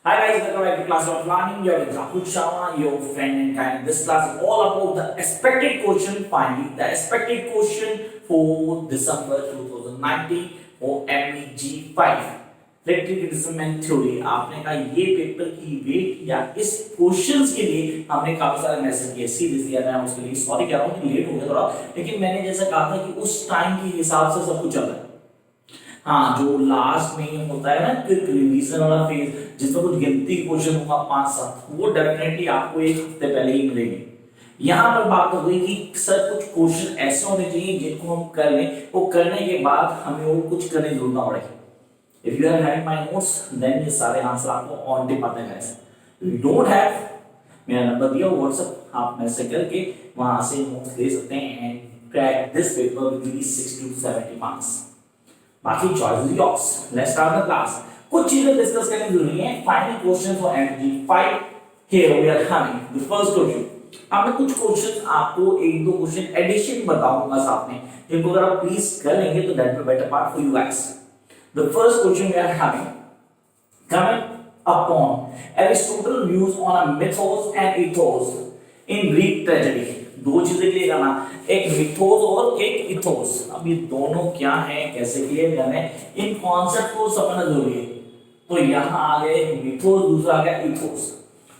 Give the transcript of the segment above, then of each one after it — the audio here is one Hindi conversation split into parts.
Hi guys, welcome back to class of learning. You are with RAHUL Sharma, your friend and kind. This class is all about the expected question. Finally, the expected question for December 2019 for MEG5 electrical and theory. आपने कहा ये पेपर की वेट या इस क्वेश्चंस के लिए हमने काफी सारे मैसेज किए। सीरियसली यार मैं उसके लिए सॉरी कह रहा हूँ कि लेट हो गया थोड़ा, लेकिन मैंने जैसा कहा था कि उस टाइम के हिसाब से सब कुछ चल रहा है। हाँ, जो लास्ट में होता है ना क्विक रिवीजन वाला फेज जिसमें कुछ गिनती क्वेश्चन होगा 5-7, वो डेफिनेटली आपको एक हफ्ते पहले ही मिलेंगे। यहाँ पर बात हो गई कि सर कुछ क्वेश्चन ऐसे होने चाहिए जिनको हम कर लें, वो करने के बाद हमें वो कुछ करने की जरूरत ना पड़े। If you are having my notes then ये सारे आंसर आपको ऑन टिप आते हैं। यू डोंट हैव, मेरा नंबर दिया व्हाट्सएप, आप मैसेज करके वहां से नोट्स ले सकते हैं and crack this paper with 60 to 70 marks. बाकी choice is yours. Let's start the class. कुछ चीजें डिस्कस करनी जरूरी है। फाइनल क्वेश्चन फॉर एमजी5 here we are having the first question. अब मैं कुछ क्वेश्चन आपको एक दो क्वेश्चन एडिशन बताऊंगा साथ में, जिनको अगर आप प्लीज कर लेंगे तो that will better part for you guys. The first question we are having comment upon Aristotle views on a mythos and ethos in Greek tragedy. दो चीजें क्लियर करना, एक मिथोस और एक इथोस। अब ये दोनों क्या है, कैसे क्लियर करना है, इन कॉन्सेप्ट को समझना जरूरी है। तो यहां आ गए मिथोस, दूसरा आ गया इथोस।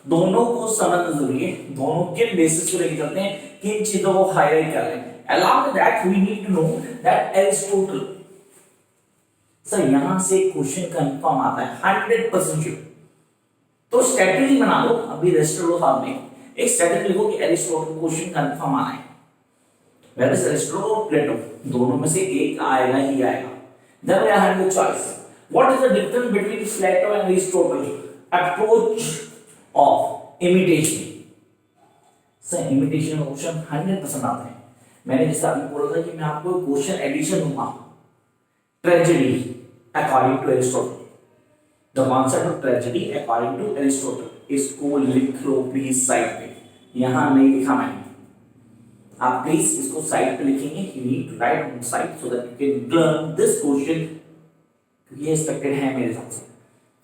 दोनों को समझना जरूरी है। दोनों किन बेसिस पे लेके चलते हैं, किन चीजों को हाईलाइट कर रहे हैं। Along with that we need to know that Aristotle. Sir यहां से क्वेश्चन कंफर्म आता है 100% श्योर। तो स्ट्रेटजी बना लो, अभी रजिस्टर लो साथ में, एक स्ट्रेटजी लिखो कि एरिस्टोटल क्वेश्चन कंफर्म आना है। वेयर इज एरिस्टोटल और प्लेटो, दोनों में से एक आएगा ही आएगा। Then we are having the choice. What is the difference between Plato and Aristotle approach of imitation. Sir imitation का क्वेश्चन 100% आता है। मैंने जैसा अभी बोला था कि मैं आपको क्वेश्चन एडिशन दूंगा, tragedy according to Aristotle. The concept of tragedy according to Aristotle, इसको लिख लो प्लीज साइड पे। यहां नहीं लिखा मैंने, आप प्लीज इसको साइड पे लिखेंगे। You need to write on side so that you can learn this question, क्योंकि ये एक्सपेक्टेड है मेरे हिसाब से।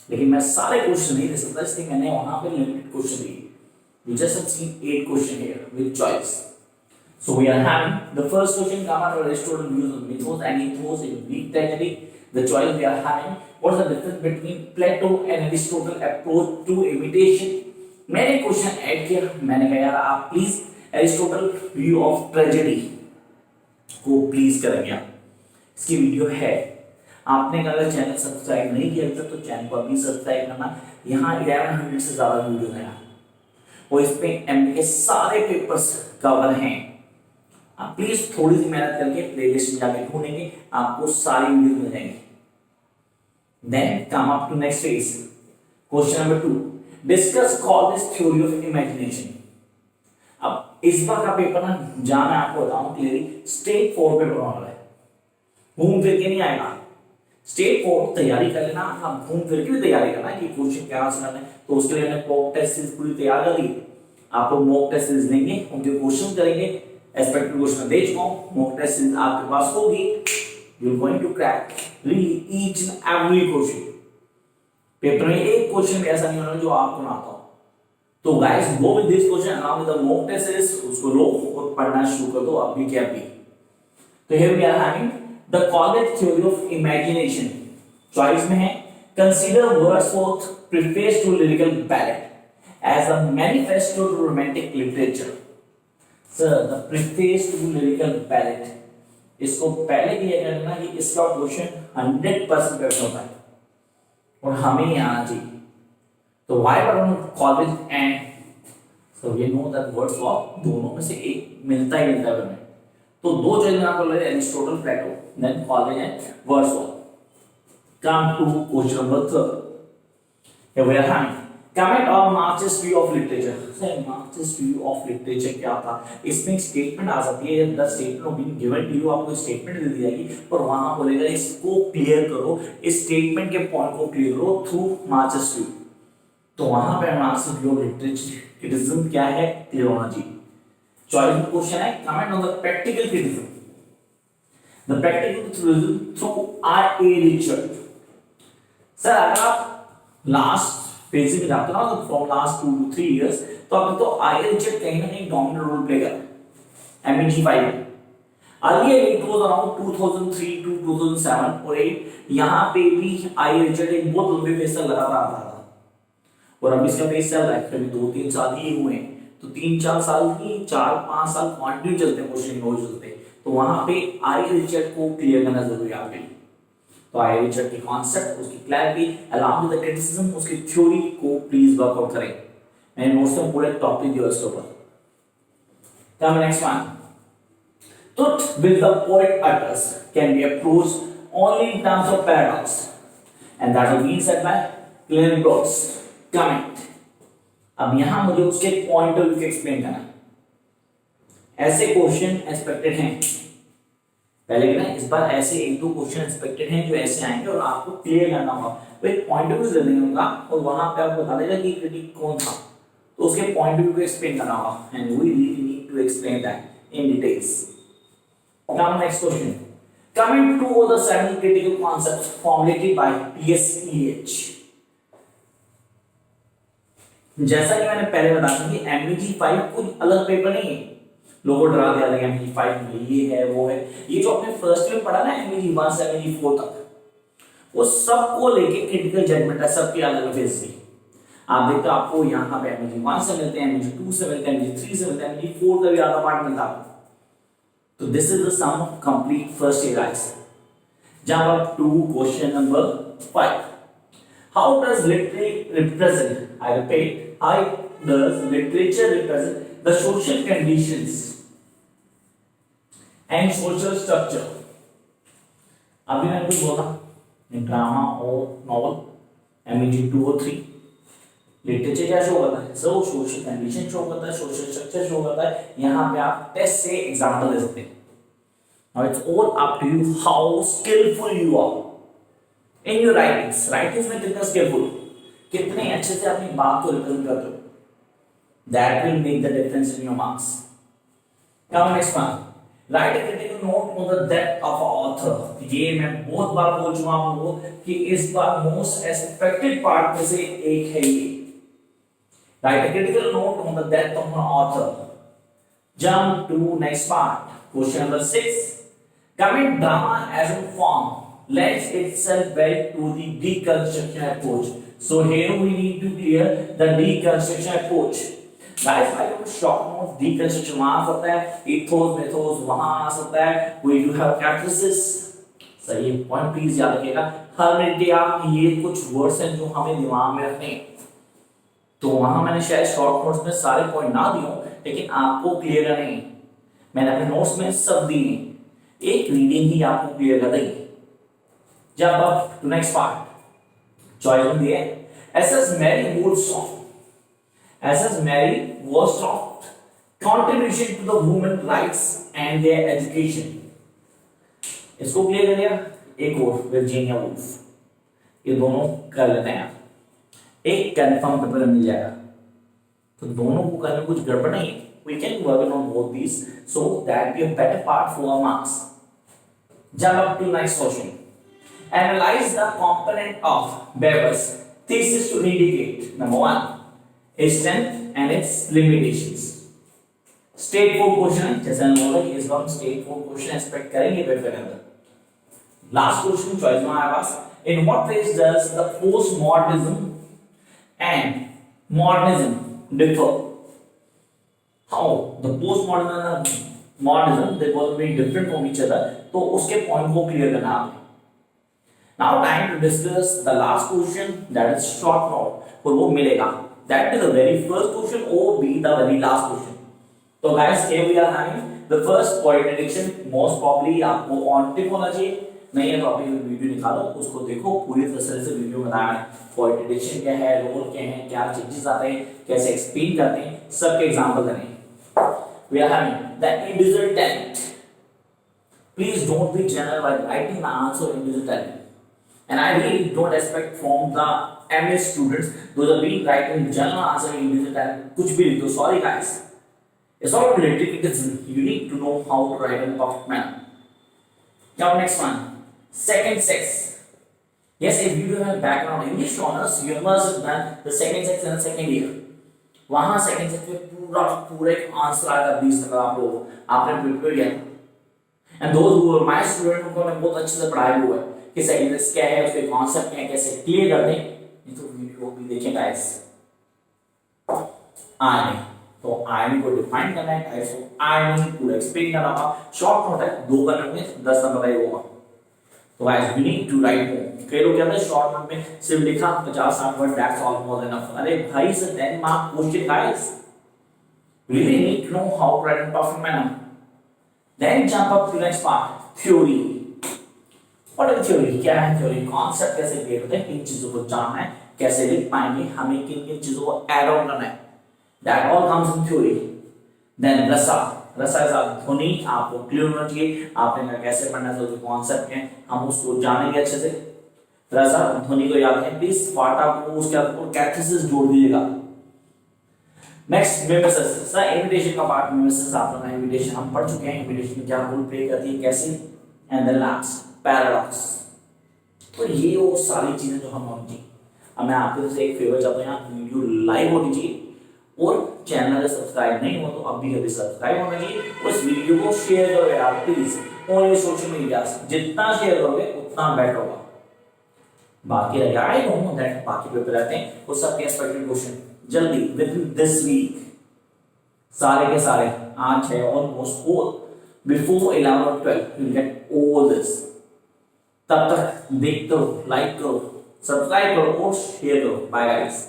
लेकिन मैं सारे क्वेश्चन नहीं दे सकता, इसलिए मैंने वहां पे लिमिटेड क्वेश्चन दिए। You just have seen 8 questions here with choice. So we are having the first question, Gamma Aristotle views of mythos and ethos in Greek tragedy. The choice we are having, what is the difference between Plato and Aristotle approach to imitation? मैंने क्वेश्चन ऐड किया, मैंने कहा यार आप please Aristotle view of tragedy को प्लीज करेंगे आप। इसकी वीडियो है, आपने अगर चैनल सब्सक्राइब नहीं किया तक तो चैनल को अभी सब्सक्राइब करना। यहाँ 1100 से ज्यादा वीडियो है और इसमें एमए के सारे पेपर्स कवर हैं। आप प्लीज थोड़ी सी मेहनत करके प्लेलिस्ट में जाके ढूंढेंगे, आपको सारी वीडियो मिल जाएंगी। Then come up to next phase. Question number 2, discuss Calvin's theory of imagination. अब इस बार का पेपर ना, जहां मैं आपको बताऊं क्लियरली, स्टेट फॉर पेपर वाला है, घूम फिर के नहीं आएगा। स्टेट फॉर तैयारी कर लेना, आप घूम फिर के भी तैयारी करना है कि क्वेश्चन क्या आंसर करना है। तो उसके लिए मैंने मॉक टेस्ट सीरीज पूरी तैयार कर दी। आप लोग मॉक टेस्ट सीरीज लेंगे, उनके क्वेश्चन करेंगे, एक्सपेक्टेड क्वेश्चन दे चुका हूं, मॉक टेस्ट सीरीज आपके पास होगी। You are going to crack really each and every question. Paper में एक क्वेश्चन भी ऐसा नहीं होना जो आपको ना आता हो। तो guys go with this question along with the mock test series, उसको लो और पढ़ना शुरू कर दो अभी के अभी। तो here we are having the Coleridge theory of imagination. Choice में है consider Wordsworth preface to lyrical ballad as a manifesto to romantic literature. Sir the preface to lyrical ballad, इसको पहले क्लियर कर लेना कि इसका क्वेश्चन 100% पेपर होता है और हमें ही आना चाहिए। तो why Coleridge and so we know that Wordsworth दोनों में से एक मिलता ही मिलता है। तो दो चीजें आपको लगे, Aristotle, Plato, then Coleridge and Wordsworth. Come to question number 3. Here we are having comment on Marxist view of literature. Sir, Marxist view of literature क्या था? इसमें एक स्टेटमेंट आ सकती है, the statement of being given to you, आपको स्टेटमेंट दे दी जाएगी और वहां बोलेगा इसको क्लियर करो, इस स्टेटमेंट के पॉइंट को क्लियर करो थ्रू मार्क्सिस्ट व्यू। तो वहां पे Marxist view of literature criticism क्या है क्लियर होना चाहिए। चॉइस में क्वेश्चन है comment on the practical criticism, the practical criticism through R A Richard. Sir अगर आप लास्ट बेसिक में जाते हो ना फ्रॉम लास्ट 2 to 3 years, तो अब तो IELTS कहीं ना कहीं डोमिनेंट रोल प्ले कर रहा है MEG 5 में। Earlier it was around 2003 to 2007 और 8 यहाँ पे भी IELTS एक बहुत लंबे फेज तक लगातार आता था, और अब इसका फेज चल रहा है, कभी 2-3 साल ही हुए हैं, तो 3-4 साल की 4-5 साल कंटिन्यू चलते हैं क्वेश्चन रोज चलते हैं, तो वहां पे IELTS को क्लियर करना जरूरी है आपके लिए। तो IELTS की कॉन्सेप्ट, उसकी clarity along with the criticism, उसकी थ्योरी को प्लीज वर्कआउट करें। मैंने नोट्स में पूरे टॉपिक दिया इसके ऊपर। कम next one, truth which the poet utters can be approached only in terms of paradox, and that is being said by Glenn Brooks. Comment. अब यहां मुझे उसके पॉइंट ऑफ व्यू एक्सप्लेन करना है। ऐसे क्वेश्चन एक्सपेक्टेड हैं, पहले भी ना इस बार ऐसे 1-2 क्वेश्चन एक्सपेक्टेड हैं जो ऐसे आएंगे और आपको क्लियर करना होगा, तो एक पॉइंट ऑफ व्यू दे देंगे उनका और वहां पे आपको बता देगा कि क्रिटिक कौन था, तो उसके पॉइंट ऑफ व्यू को एक्सप्लेन करना होगा, and we really need to explain that in details. Now next question. Coming to the 7 critical concepts formulated by PSEH. जैसा कि मैंने पहले बताया कि MEG 5 कुछ अलग पेपर नहीं है, लोगों को डरा दिया था MEG 5 में ये है वो है, ये जो आपने फर्स्ट में पढ़ा ना MEG 1 से MEG 4 तक, वो सबको लेके क्रिटिकल जजमेंट है, सबके अलग अलग फेज से। आप देखते हो आपको यहाँ पे MEG 1 से मिलते हैं, MEG 2 से मिलते हैं, MEG 3 से मिलते हैं, MEG 4 का भी आधा पार्ट मिलता है। So this is the sum of complete first year guys. Jump up to question number 5. How does literature represent? I repeat, how does literature represent the social conditions and social structure? अभी मैंने कुछ बोला, ड्रामा और नॉवल MEG 2 और 3, लिटरेचर क्या शो करता है, सब सोशल कंडीशन शो करता है, सोशल स्ट्रक्चर शो करता है। यहाँ पे आप टेस्ट से एग्जांपल दे सकते हैं। Now it's all up to you how skillful you are in your writings. Writings में कितना skillful, कितने अच्छे से अपनी बात को रिप्रेजेंट करते हो, that will make the difference in your marks. Come next one. Write a critical note on the depth of an author. ये मैं बहुत बार बोल चुका हूँ आपको कि इस बार मोस्ट एक्सपेक्टेड पार्ट में से एक है ये। Write a critical note on the depth of an author. Jump to next part. Question number 6. Commit drama as a form lends itself well to the deconstruction approach. So here we need to clear the deconstruction approach. Guys, I have a short note. Deconstruction वहाँ आ सकता है, ethos, mythos वहाँ आ सकता है, we do have catharsis. सही पॉइंट प्लीज याद रखिएगा। हर मिनट आप ये कुछ वर्ड्स हैं जो हमें दिमाग में रखने हैं, तो वहां मैंने शायद शॉर्ट नोट्स में सारे पॉइंट ना दिए हो, लेकिन आपको क्लियर करने हैं, मैंने अपने नोट्स में सब दिए हैं, एक रीडिंग ही आपको क्लियर कर देगी। जब अब टू नेक्स्ट पार्ट, चॉइस में दिए एसएस मैरी वुडस्टॉफ। एसएस मैरी वुडस्टॉफ contribution to the women rights and their education, इसको क्लियर कर लिया। एक और वर्जीनिया वुल्फ, ये दोनों कर लेते हैं, एक कंफर्म पेपर मिल जाएगा, तो दोनों को करने कुछ गड़बड़ नहीं है। We can work on both these so that be a better part for our marks. Jump up to next question. Analyze the component of Weber's thesis to indicate number 1, its strength and its limitations. Straightforward question है, जैसे मैंने बोला कि इस बार straightforward question एक्सपेक्ट करेंगे पेपर के अंदर। Last question चॉइस में हमारे पास, in what ways does the postmodernism and modernism differ? How the postmodernism and modernism they both very different from each other, तो उसके पॉइंट को क्लियर करना आपने। Now time to discuss the last question, that is short note, और वो मिलेगा, that is the very first question or be the very last question. तो guys here we are having the first point prediction, most probably आपको on tip होना चाहिए, नहीं है तो अभी वीडियो निकालो, उसको देखो, पूरी तरह से वीडियो बनाया है, पॉइंट प्रेडिक्शन क्या है, रोल क्या है, क्या चेंजेस आते हैं, कैसे एक्सप्लेन करते हैं, सबके एग्जांपल देने। We are having the individual talent. Please don't be general while writing the answer individual talent. And I really don't expect from the MS students those are being writing general answer individual talent. कुछ भी लिख दो, sorry guys. It's all related criticism. You need to know how to write in a perfect manner. Now next one, second sex. Yes, if you have background English honors, you must have done the second section and second year. वहां सेकंड सेक्शन में पूरा एक आंसर आएगा 20 तक आप लोग आपने प्रिपेयर किया। And those who are my student उनको मैं बहुत अच्छे से पढ़ाया हुआ है कि सेकंड सेक्शन क्या है, उसके कॉन्सेप्ट क्या है, कैसे क्लियर करते हैं। ये तो वीडियो भी देखें गाइस। आर्मी, तो आर्मी को डिफाइन करना है, टाइप्स ऑफ आर्मी पूरा एक्सप्लेन करना होगा। शॉर्ट नोट है, 2 करने में 10 नंबर का ही होगा। तो guys we need to write more. कई लोग कहते हैं शॉर्ट नोट में सिर्फ लिखा 50-60 word, that's all more than enough. अरे भाई से 10 mark question guys, really need to know how to write in perfect manner. Then jump up to next part, theory. What is theory? क्या है theory? कॉन्सेप्ट कैसे क्रिएट होते हैं, इन चीजों को जानना है, कैसे लिख पाएंगे, हमें किन किन चीजों को ऐड ऑन करना है। That all comes in theory. Then रसा, रसा के साथ ध्वनि आपको क्लियर होना चाहिए, आपने कैसे पढ़ना है, जो कॉन्सेप्ट है हम उसको जानेंगे अच्छे से। रसा ध्वनि को याद रखें प्लीज, पार्ट आपको उसके आपको कैथेसिस जोड़ दीजिएगा। नेक्स्ट मिमेसिस, सर इमिटेशन का पार्ट मिमेसिस आप लोगों ने इमिटेशन हम पढ़ चुके हैं, इमिटेशन क्या रोल प्ले करती है कैसे। And the last paradox. तो ये वो सारी चीजें जो हम होनी चाहिए। अब मैं आपके से एक फेवर चाहता हूं, यहाँ वीडियो लाइव होनी चाहिए और चैनल अगर सब्सक्राइब नहीं हो तो अभी अभी सब्सक्राइब होना चाहिए और इस वीडियो को शेयर करो यार प्लीज, और ये सोशल मीडिया जितना शेयर करोगे उतना बेटर होगा। बाकी रहेगा आई डोंट नो दैट बाकी पेपर रहते हैं वो सबके एक्सपेक्टेड क्वेश्चन जल्दी विद इन दिस वीक सारे के सारे आज है ऑलमोस्ट 4 बिफोर 11 और 12 यू गेट ऑल दिस। तब तक देखते हो, लाइक करो, सब्सक्राइब करो और शेयर करो। Bye guys.